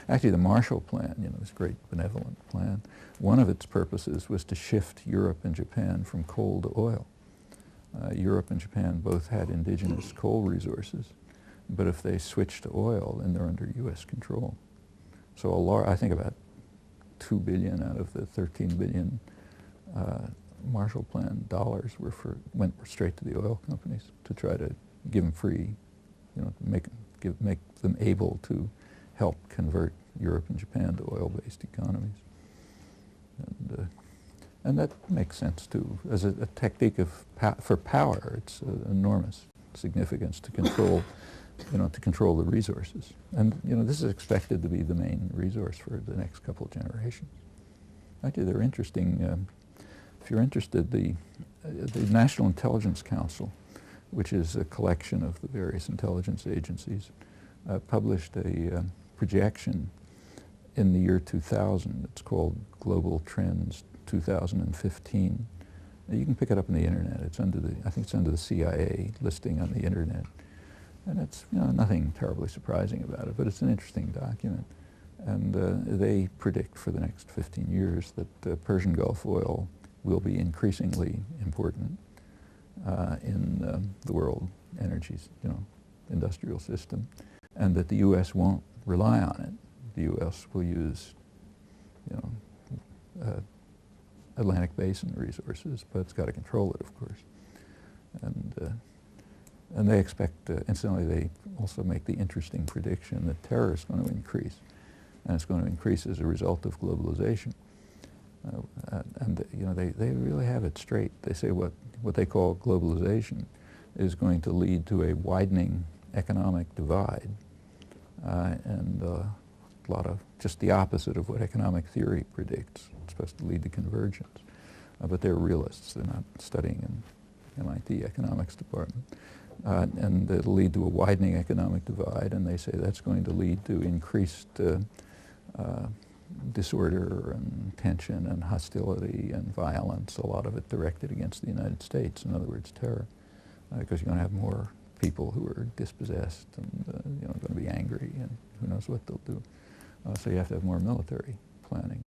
Actually, the Marshall Plan, this great benevolent plan, one of its purposes was to shift Europe and Japan from coal to oil. Europe and Japan both had indigenous coal resources, but if they switch to oil, then they're under U.S. control. So I think about $2 billion out of the $13 billion Marshall Plan dollars went straight to the oil companies to try to give them free, make them able to help convert Europe and Japan to oil-based economies. And that makes sense too. As a technique for power, it's enormous significance to control, to control the resources. And this is expected to be the main resource for the next couple of generations. Actually, they're interesting. If you're interested, the National Intelligence Council, which is a collection of the various intelligence agencies, published a projection in the year 2000. It's called Global Trends 2015. You can pick it up on the internet. It's under I think it's under the CIA listing on the internet. And it's nothing terribly surprising about it, but it's an interesting document. And they predict for the next 15 years that Persian Gulf oil will be increasingly important in the world energy, industrial system, and that the U.S. won't rely on it. The U.S. will use, Atlantic Basin resources, but it's got to control it, of course. And they expect, incidentally, they also make the interesting prediction that terror is going to increase, and it's going to increase as a result of globalization. And they really have it straight. They say what they call globalization is going to lead to a widening economic divide, and a lot of just the opposite of what economic theory predicts. It's supposed to lead to convergence. But they're realists. They're not studying in MIT economics department. And it'll lead to a widening economic divide, and they say that's going to lead to increased disorder and tension and hostility and violence, a lot of it directed against the United States, in other words, terror, because you're going to have more people who are dispossessed and going to be angry, and who knows what they'll do. So you have to have more military planning.